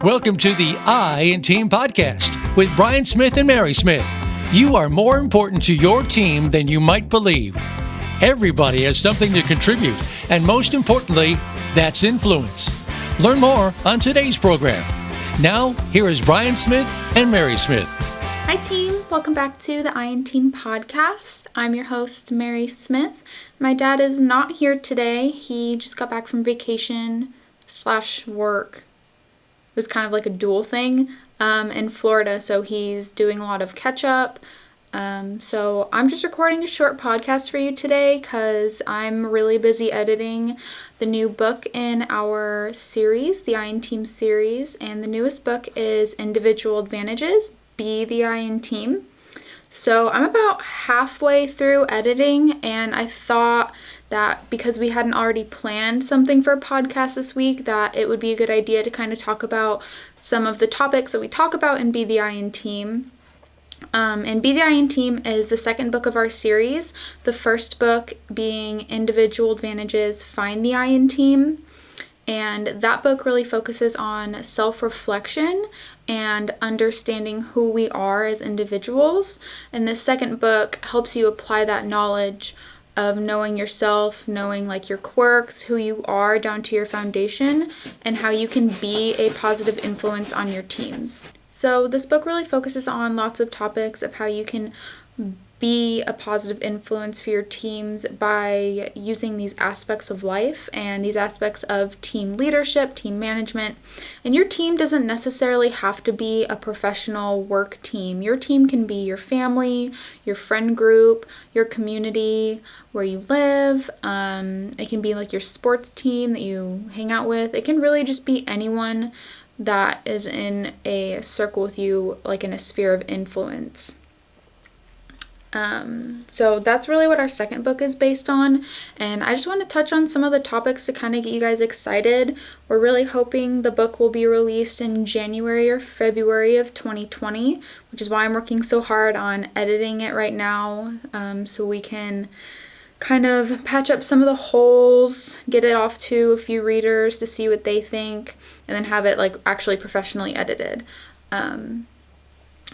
Welcome to the I in Team podcast with Brian Smith and Mary Smith. You are more important to your team than you might believe. Everybody has something to contribute, and most importantly, that's influence. Learn more on today's program. Now, here is Brian Smith and Mary Smith. Hi team, welcome back to the I in Team podcast. I'm your host, Mary Smith. My dad is not here today. He just got back from vacation/work. It was kind of like a dual thing in Florida, so he's doing a lot of catch up. So I'm just recording a short podcast for you today because I'm really busy editing the new book in our series, the I in Team series, and the newest book is Individual Advantages, Be the I in Team. So I'm about halfway through editing, and I thought that because we hadn't already planned something for a podcast this week, that it would be a good idea to kind of talk about some of the topics that we talk about in Be the I in Team. And Be the I in Team is the second book of our series, the first book being Individual Advantages, Find the I in Team. And that book really focuses on self-reflection and understanding who we are as individuals. And the second book helps you apply that knowledge of knowing yourself, knowing like your quirks, who you are down to your foundation, and how you can be a positive influence on your teams. So this book really focuses on lots of topics of how you can be a positive influence for your teams by using these aspects of life and these aspects of team leadership, team management. And your team doesn't necessarily have to be a professional work team. Your team can be your family, your friend group, your community, where you live. It can be like your sports team that you hang out with. It can really just be anyone that is in a circle with you, like in a sphere of influence. So that's really what our second book is based on, and I just want to touch on some of the topics to kind of get you guys excited. We're really hoping the book will be released in January or February of 2020, which is why I'm working so hard on editing it right now, so we can kind of patch up some of the holes, get it off to a few readers to see what they think, and then have it like actually professionally edited.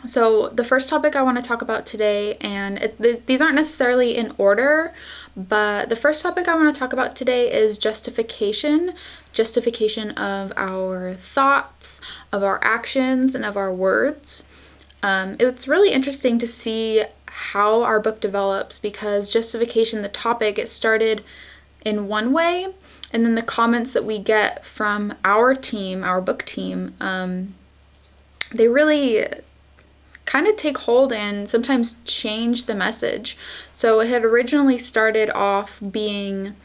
So the first topic I want to talk about today, and these aren't necessarily in order, but the first topic I want to talk about today is justification. Justification of our thoughts, of our actions, and of our words. It's really interesting to see how our book develops, because justification, the topic, it started in one way, and then the comments that we get from our team, our book team, they really kind of take hold and sometimes change the message. So it had originally started off being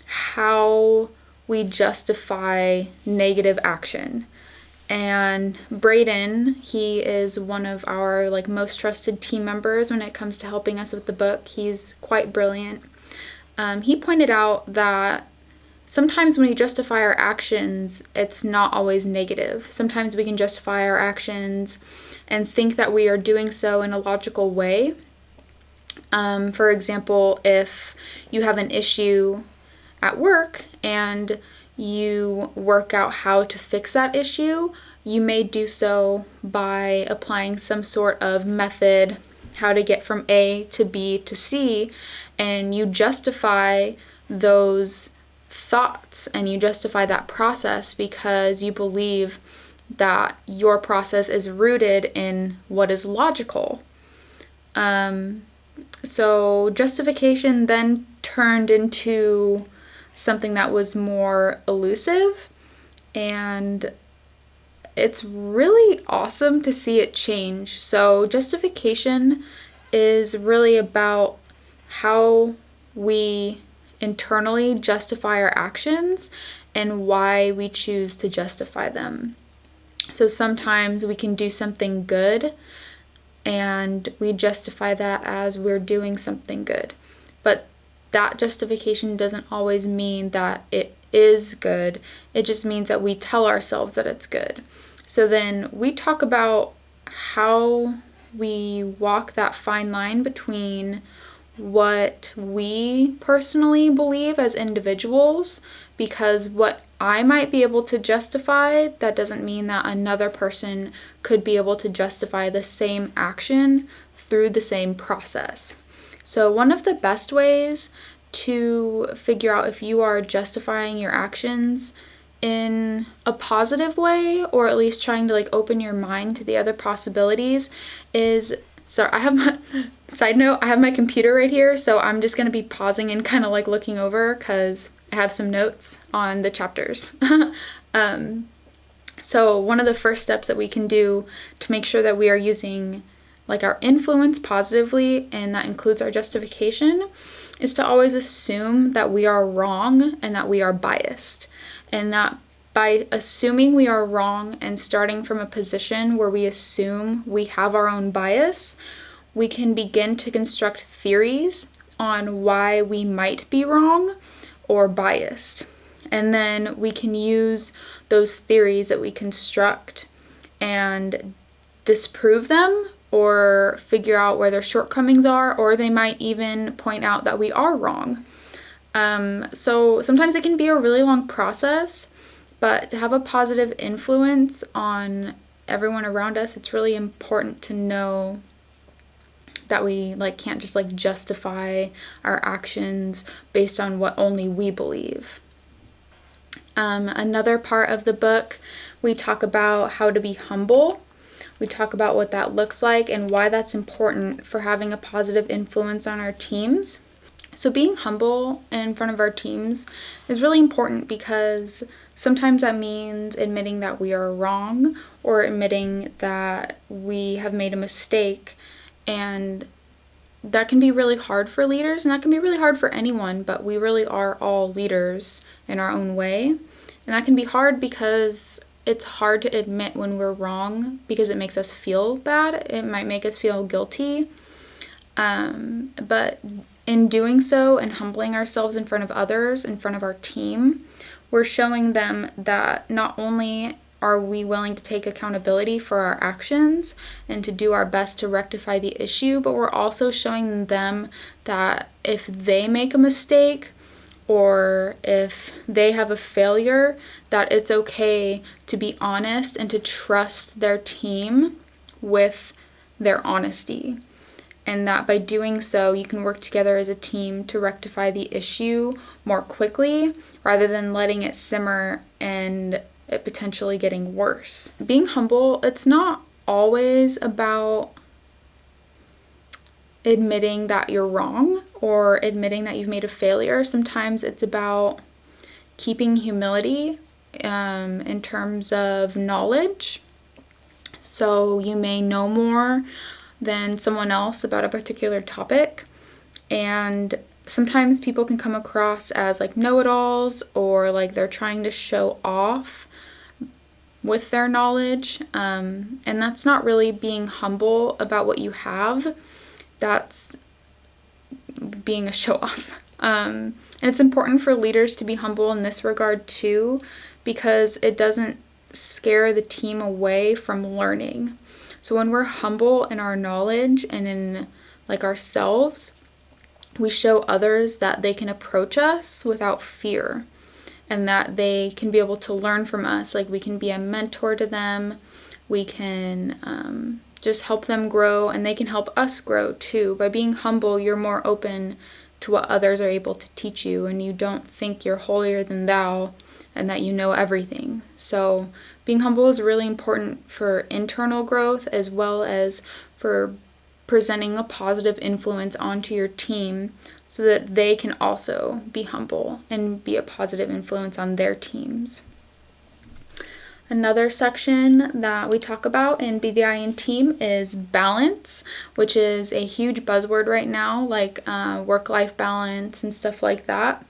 how we justify negative action. And Braden, he is one of our most trusted team members when it comes to helping us with the book. He's quite brilliant. He pointed out that sometimes when we justify our actions, it's not always negative. Sometimes we can justify our actions and think that we are doing so in a logical way. For example, if you have an issue at work and you work out how to fix that issue, you may do so by applying some sort of method, how to get from A to B to C, and you justify those thoughts and you justify that process because you believe that your process is rooted in what is logical. So justification then turned into something that was more elusive, and it's really awesome to see it change. So justification is really about how we internally justify our actions and why we choose to justify them. So sometimes we can do something good and we justify that as we're doing something good. But that justification doesn't always mean that it is good. It just means that we tell ourselves that it's good. So then we talk about how we walk that fine line between what we personally believe as individuals, because what I might be able to justify, that doesn't mean that another person could be able to justify the same action through the same process. So one of the best ways to figure out if you are justifying your actions in a positive way, or at least trying to open your mind to the other possibilities, is, sorry, I have my, side note, I have my computer right here, so I'm just going to be pausing and kind of looking over because I have some notes on the chapters. So one of the first steps that we can do to make sure that we are using our influence positively, and that includes our justification, is to always assume that we are wrong and that we are biased. And that by assuming we are wrong and starting from a position where we assume we have our own bias, we can begin to construct theories on why we might be wrong or biased. And then we can use those theories that we construct and disprove them, or figure out where their shortcomings are, or they might even point out that we are wrong. So sometimes it can be a really long process, but to have a positive influence on everyone around us, it's really important to know that we can't just justify our actions based on what only we believe. Another part of the book, we talk about how to be humble. We talk about what that looks like and why that's important for having a positive influence on our teams. So being humble in front of our teams is really important, because sometimes that means admitting that we are wrong, or admitting that we have made a mistake. And that can be really hard for leaders, and that can be really hard for anyone, but we really are all leaders in our own way. And that can be hard because it's hard to admit when we're wrong, because it makes us feel bad. It might make us feel guilty. But in doing so and humbling ourselves in front of others, in front of our team, we're showing them that not only are we willing to take accountability for our actions and to do our best to rectify the issue, but we're also showing them that if they make a mistake, or if they have a failure, that it's okay to be honest and to trust their team with their honesty. And that by doing so, you can work together as a team to rectify the issue more quickly, rather than letting it simmer and it potentially getting worse. Being humble, it's not always about admitting that you're wrong or admitting that you've made a failure. Sometimes it's about keeping humility in terms of knowledge. So you may know more than someone else about a particular topic, and sometimes people can come across as know-it-alls, or they're trying to show off with their knowledge, and that's not really being humble about what you have. That's being a show-off. And it's important for leaders to be humble in this regard too, because it doesn't scare the team away from learning. So when we're humble in our knowledge and in ourselves, we show others that they can approach us without fear, and that they can be able to learn from us. We can be a mentor to them. We can just help them grow, and they can help us grow too. By being humble, you're more open to what others are able to teach you, and you don't think you're holier than thou and that you know everything. So being humble is really important for internal growth, as well as for presenting a positive influence onto your team, so that they can also be humble and be a positive influence on their teams. Another section that we talk about in Be the Eye in Team is balance, which is a huge buzzword right now, work-life balance and stuff like that.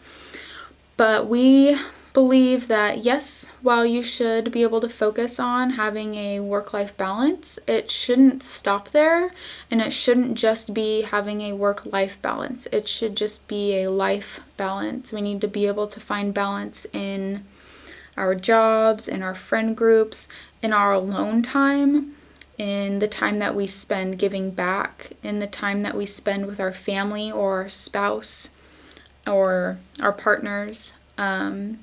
But we believe that yes, while you should be able to focus on having a work-life balance, it shouldn't stop there, and it shouldn't just be having a work-life balance. It should just be a life balance. We need to be able to find balance in our jobs, in our friend groups, in our alone time, in the time that we spend giving back, in the time that we spend with our family or our spouse or our partners. And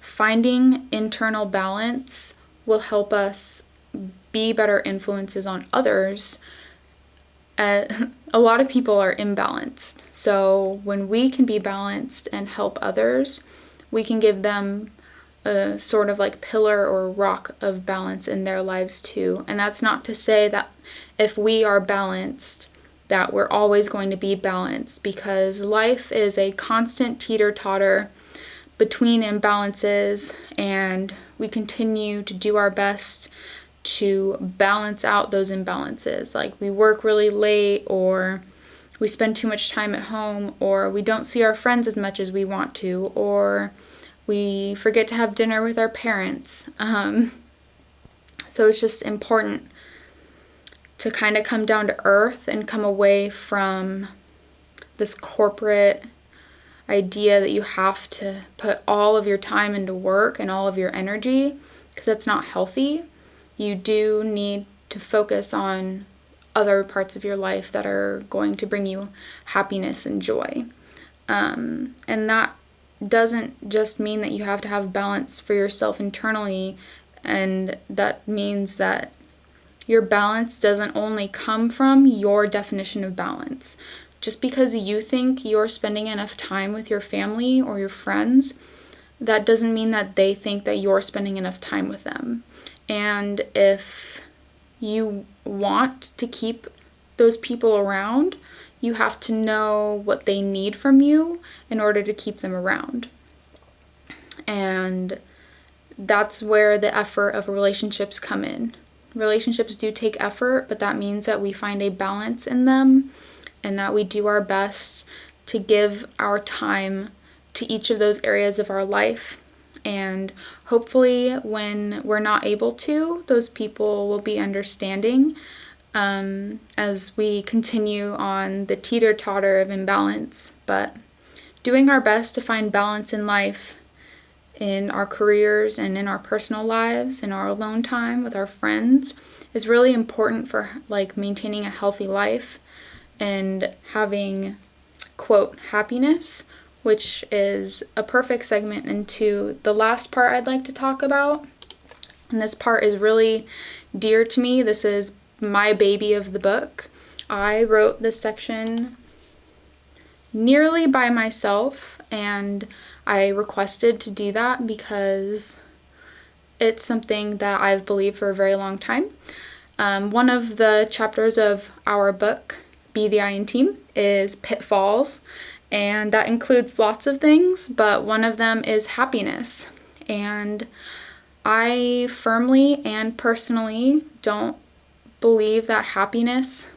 finding internal balance will help us be better influences on others. A lot of people are imbalanced. So when we can be balanced and help others, we can give them a sort of like pillar or rock of balance in their lives too. And that's not to say that if we are balanced, that we're always going to be balanced, because life is a constant teeter-totter between imbalances, and we continue to do our best to balance out those imbalances. Like we work really late, or we spend too much time at home, or we don't see our friends as much as we want to, or we forget to have dinner with our parents. So it's just important to kind of come down to earth and come away from this corporate idea that you have to put all of your time into work and all of your energy, because that's not healthy. You do need to focus on other parts of your life that are going to bring you happiness and joy. And that doesn't just mean that you have to have balance for yourself internally, and that means that your balance doesn't only come from your definition of balance. Just because you think you're spending enough time with your family or your friends, that doesn't mean that they think that you're spending enough time with them. And if you want to keep those people around, you have to know what they need from you in order to keep them around. And that's where the effort of relationships come in. Relationships do take effort, but that means that we find a balance in them, and that we do our best to give our time to each of those areas of our life. And hopefully when we're not able to, those people will be understanding as we continue on the teeter-totter of imbalance. But doing our best to find balance in life, in our careers and in our personal lives, in our alone time with our friends, is really important for like maintaining a healthy life and having, quote, happiness, which is a perfect segment into the last part I'd like to talk about. And this part is really dear to me. This is my baby of the book. I wrote this section nearly by myself, and I requested to do that because it's something that I've believed for a very long time. One of the chapters of our book, Be the I in Team, is pitfalls, and that includes lots of things, but one of them is happiness. And I firmly and personally don't believe that happiness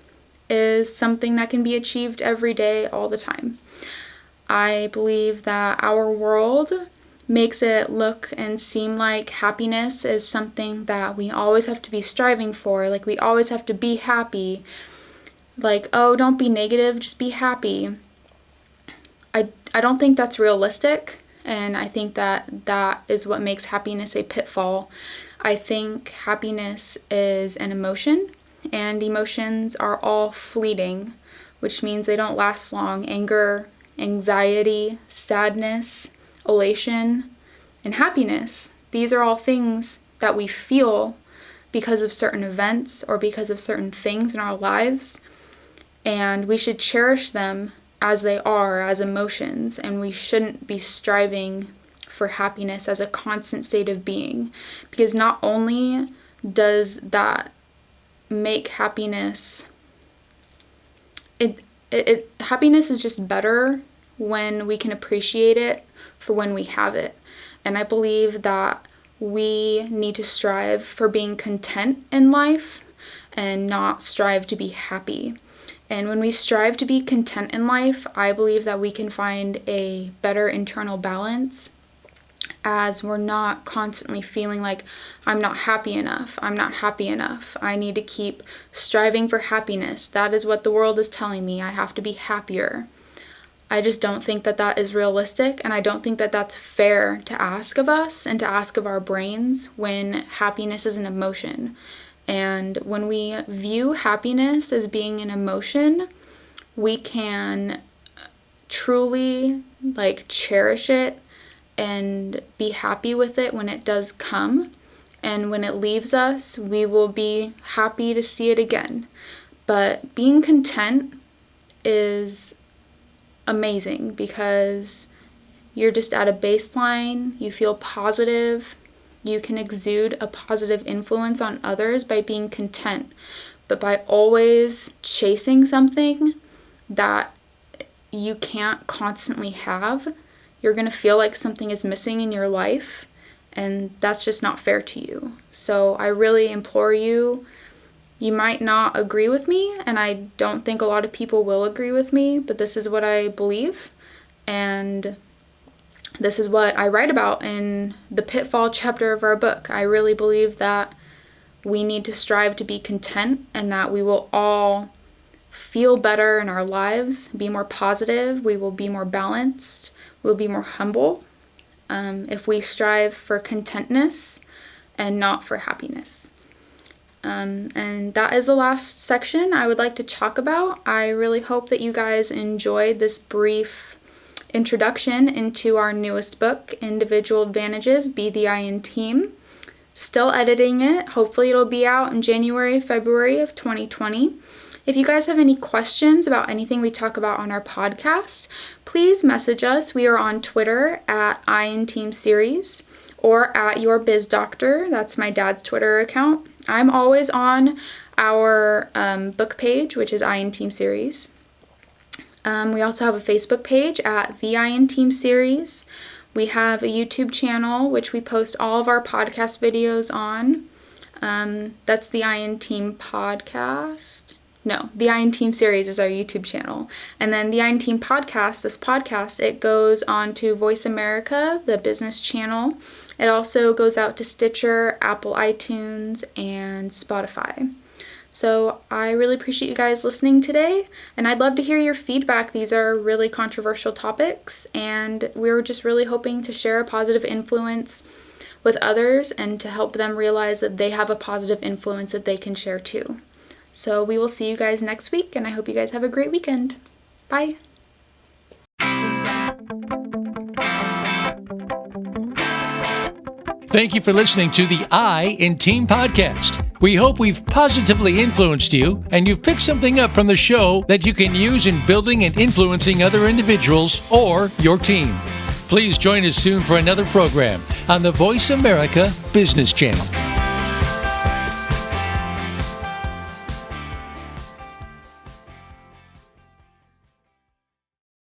is something that can be achieved every day all the time. I believe that our world makes it look and seem like happiness is something that we always have to be striving for, like we always have to be happy. Like, oh, don't be negative, just be happy. I don't think that's realistic, and I think that that is what makes happiness a pitfall. I think happiness is an emotion, and emotions are all fleeting, which means they don't last long. Anger, anxiety, sadness, elation, and happiness. These are all things that we feel because of certain events or because of certain things in our lives, and we should cherish them as they are, as emotions, and we shouldn't be striving for happiness as a constant state of being, because not only does that make happiness, happiness is just better when we can appreciate it for when we have it. And I believe that we need to strive for being content in life and not strive to be happy. And when we strive to be content in life, I believe that we can find a better internal balance, as we're not constantly feeling like, I'm not happy enough, I need to keep striving for happiness. That is what the world is telling me. I have to be happier. I just don't think that that is realistic, and I don't think that that's fair to ask of us and to ask of our brains when happiness is an emotion. And when we view happiness as being an emotion, we can truly cherish it and be happy with it when it does come. And when it leaves us, we will be happy to see it again. But being content is amazing because you're just at a baseline, you feel positive, you can exude a positive influence on others by being content. But by always chasing something that you can't constantly have, you're going to feel like something is missing in your life, and that's just not fair to you. So I really implore you, you might not agree with me, and I don't think a lot of people will agree with me, but this is what I believe, and this is what I write about in the pitfall chapter of our book. I really believe that we need to strive to be content, and that we will all feel better in our lives, be more positive, we will be more balanced, we'll be more humble if we strive for contentness and not for happiness. And that is the last section I would like to talk about. I really hope that you guys enjoyed this brief introduction into our newest book, Individual Advantages, Be the I in Team. Still editing it. Hopefully it'll be out in January, February of 2020. If you guys have any questions about anything we talk about on our podcast, please message us. We are on Twitter at I in Team Series or at Your Biz Doctor. That's my dad's Twitter account. I'm always on our book page, which is I in Team Series. We also have a Facebook page at The I in Team Series. We have a YouTube channel, which we post all of our podcast videos on. That's The I in Team Podcast. No, The I in Team Series is our YouTube channel. And then The I in Team Podcast, this podcast, it goes on to Voice America, the business channel. It also goes out to Stitcher, Apple iTunes, and Spotify. So I really appreciate you guys listening today, and I'd love to hear your feedback. These are really controversial topics, and we're just really hoping to share a positive influence with others and to help them realize that they have a positive influence that they can share too. So we will see you guys next week, and I hope you guys have a great weekend. Bye. Thank you for listening to the I in Team podcast. We hope we've positively influenced you and you've picked something up from the show that you can use in building and influencing other individuals or your team. Please join us soon for another program on the Voice America Business Channel.